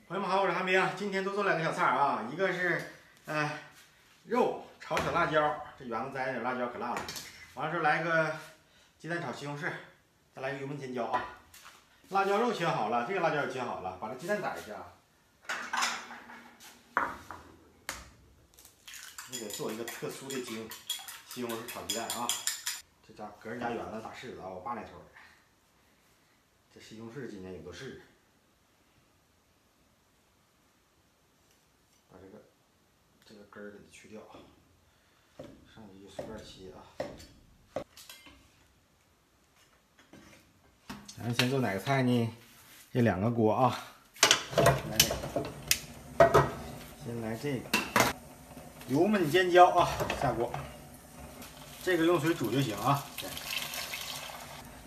朋友们好，我是韩冰。今天多做两个小菜啊，一个是肉炒小辣椒，这园子栽的辣椒可辣了。完了之后来个鸡蛋炒西红柿，再来一个油焖尖椒啊。辣椒肉切好了，这个辣椒也切好了，把这鸡蛋打一下。你得做一个特殊的西红柿炒鸡蛋啊。这家搁人家园子大柿子啊，我爸那头儿。这西红柿今年有的是。 把这个根儿给它去掉，剩下就随便切啊。咱们先做哪个菜呢？这两个锅啊，先来这个油焖尖椒啊，下锅。这个用水煮就行啊，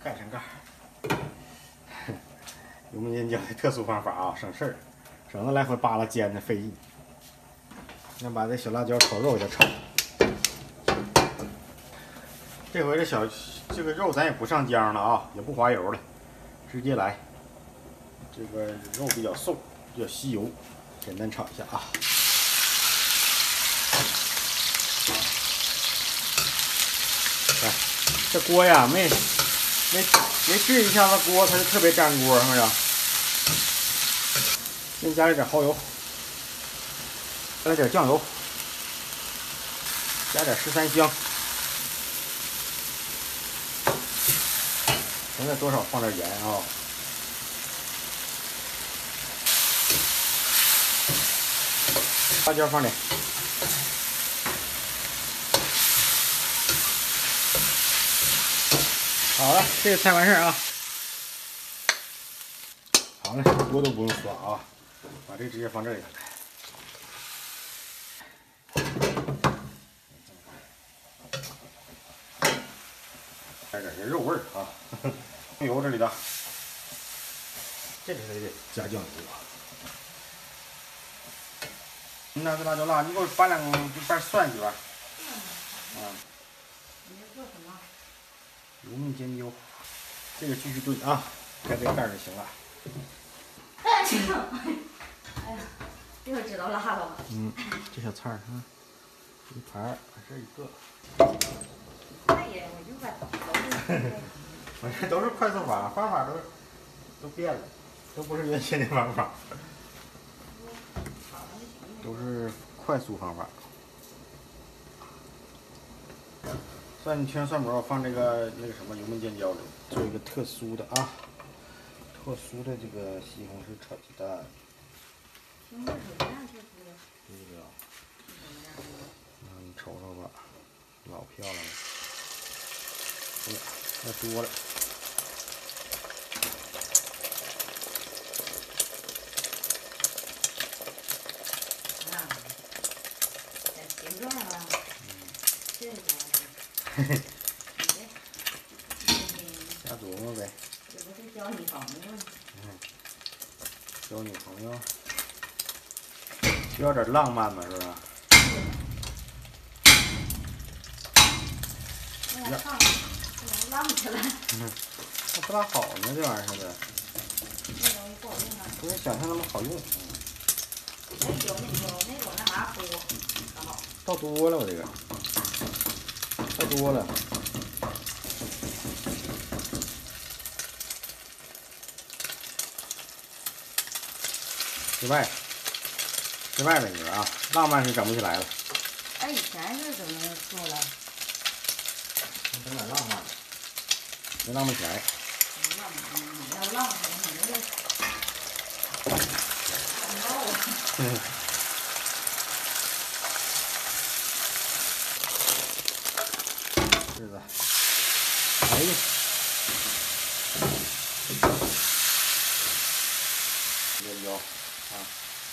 盖上盖。油焖尖椒的特殊方法啊，省事儿，省得来回扒拉煎的费劲。 先把这小辣椒炒肉给它炒。这回这个肉咱也不上浆了啊，也不滑油了，直接来。这个肉比较瘦，比较吸油，简单炒一下啊。来，这锅呀没制一下子锅，它就特别粘锅，是不是？先加了点蚝油。 加了点酱油，加点十三香，现在多少放点盐啊。辣椒放点，好了，这个菜完事儿啊。好了，锅都不用刷啊，把这个直接放这里头来。 带点这肉味儿啊，油这里的，这里头得加酱油啊。那这辣椒辣，你给我拌拌蒜去吧。啊。你要做什么？油焖尖椒，这个继续炖啊，盖这个盖儿就行了。哎呀，又知道辣了。嗯，这小菜儿啊，一盘儿，这一个。 哎呀，我就把我这都是快速法，方法都变了，都不是原先的方法，都是快速方法。全蒜末，我放那个什么油焖尖椒里，做一个特殊的啊，特殊的这个西红柿炒鸡蛋。西红柿炒鸡蛋特殊的。对的。你瞅瞅吧，老漂亮了。 太多了，啊，在形状啊，这个嘿嘿，瞎琢磨呗。这不是交女朋友吗？交女朋友，需要点浪漫嘛，是不是？哎呀，烫，不能浪起来。那不大好呢，这玩意儿似的。那东西不好用啊。不是想象那么好用。哎，有那种那啥多，可好。倒多了，我这个，太多了。失败了，你说啊，浪漫是整不起来了。哎，以前是怎么做的？整点浪漫，没浪漫起来。浪漫，你要浪漫，你这个。是的。哎呀，尖椒啊，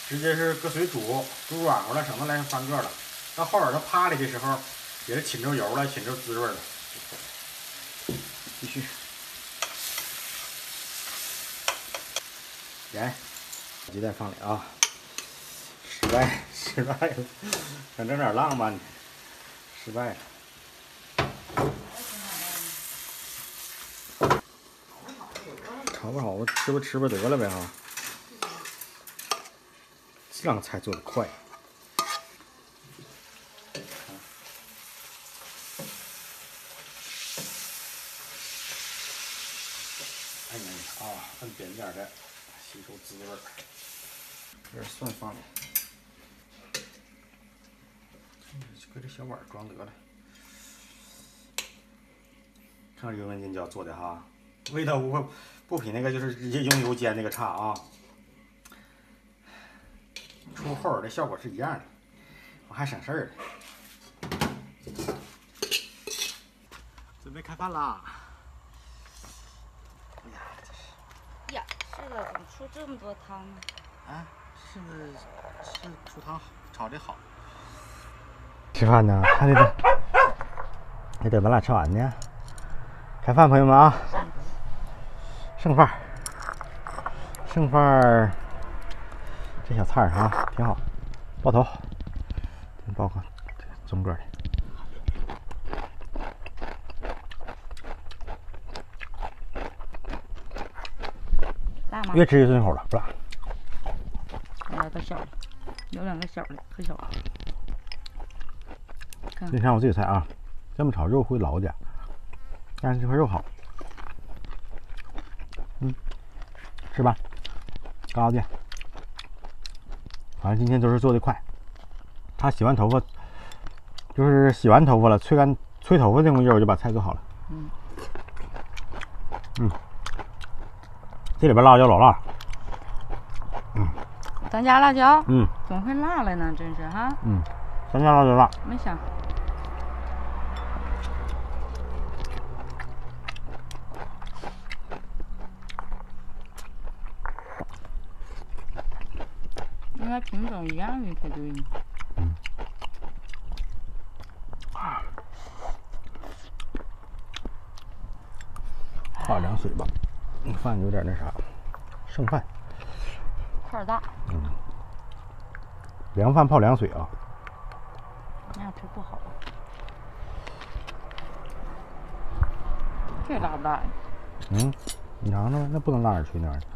直接是搁水煮软和了，省得来翻个了。到后边它趴里的时候，也是浸着油了，浸着滋味了。继续，盐，鸡蛋放里啊。失败了，想整点浪漫的，失败了。炒不好，吃吧得了呗哈。让菜做的快。哎呀啊，摁扁点的，吸收滋味儿。这蒜放里，搁这小碗装得了。看看油焖尖椒做的哈，味道不比那个就是直接用油煎那个差啊。出后的效果是一样的，我还省事儿了。准备开饭啦！哎呀，这是呀，是的，怎么出这么多汤呢？啊，是出汤炒的好。吃饭呢，还得等咱俩吃完呢。开饭，朋友们啊！剩饭，这小菜啊挺好，爆头，包括中个的。辣吗？越吃越顺口了，不辣。来个小的，有2个小的，可小了。你看我这个菜啊，这么炒肉会老点，但是这块肉好。吃吧，高的。反正今天都是做的快。他洗完头发，就是洗完头发了，吹头发那功夫，我就把菜做好了。这里边辣椒老辣。咱家辣椒，怎么会辣了呢？真是哈。咱家辣椒辣。没想。应该品种一样的才对呢。泡凉水吧，饭有点那啥，剩饭。块大。凉饭泡凉水啊。那样吃不好。这辣不辣呀？你尝尝，那不能辣点吹那样的。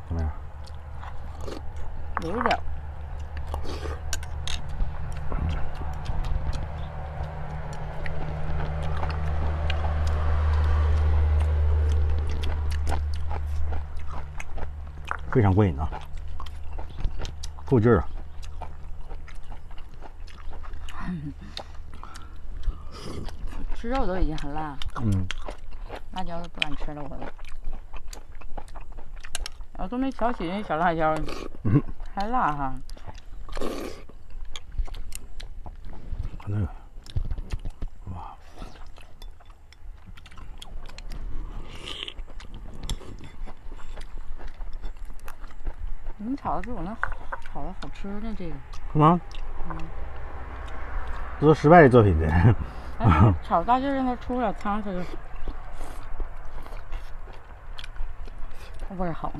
怎么样？有一点。非常过瘾啊，够劲儿啊！吃肉都已经很辣，辣椒都不敢吃了，我都。我都没瞧起那小辣椒，还辣哈。那个，哇！你炒的比我那炒的好吃呢，这个。是吗？这都失败的作品呢。炒大劲让它出点汤，它就味儿好。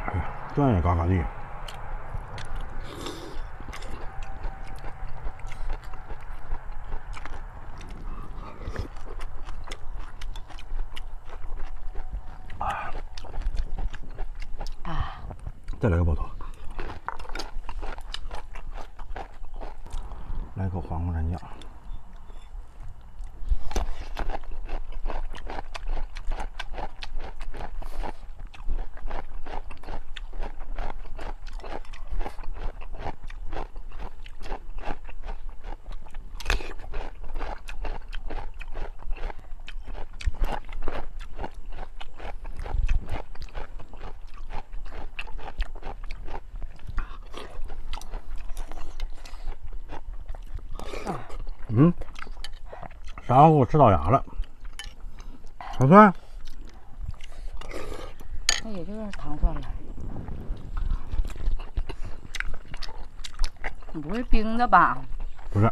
哎呀，这也嘎嘎地。再来个爆头，来口黄瓜蘸酱。啥给我吃倒牙了？好酸。那也就是糖蒜了。你不是冰的吧？不是。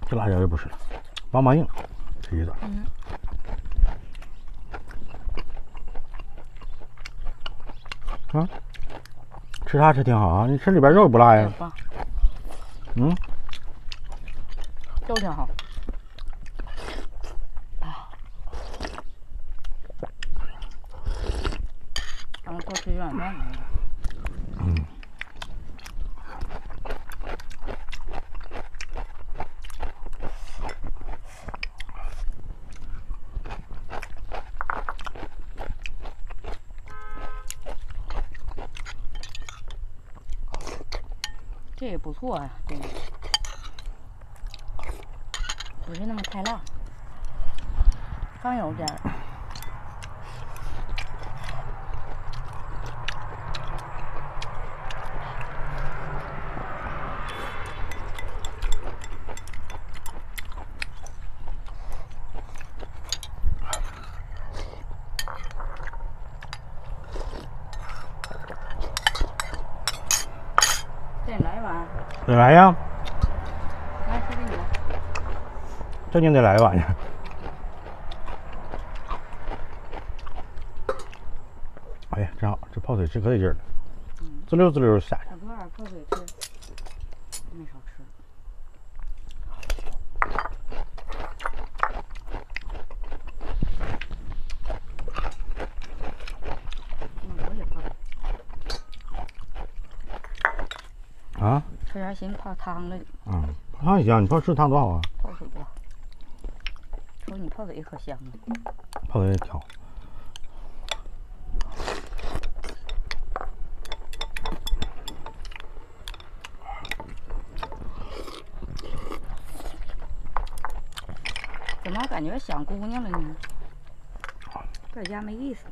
这辣椒也不是，梆梆硬，这意思。啊，吃啥吃挺好啊？你吃里边肉不辣呀？肉挺好。咱们多吃一碗饭。这也不错呀，这个不是那么太辣，刚有点儿。再来一碗。再来呀！来，这给你了。正经得来一碗去。哎呀，真好，这泡水吃可得劲儿了，滋溜滋溜下去。小哥儿泡水吃，没少吃。我也泡。啊？吃点寻泡汤了。泡汤也行，你泡吃汤多好啊。泡水呀。瞅你泡水可香了。泡水也挺好。怎么感觉想姑娘了呢？搁家没意思。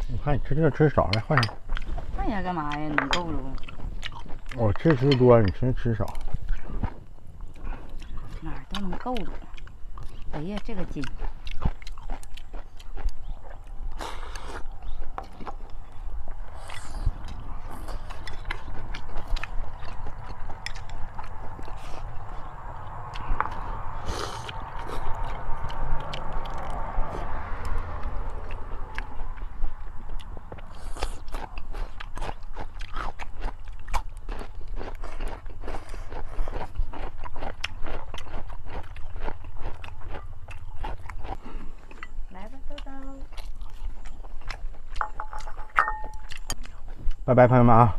我看你吃这个吃少，来换上。换下干嘛呀？你够了不？我吃多，你吃少。哪儿都能够着。哎呀，这个筋。拜拜，朋友们啊！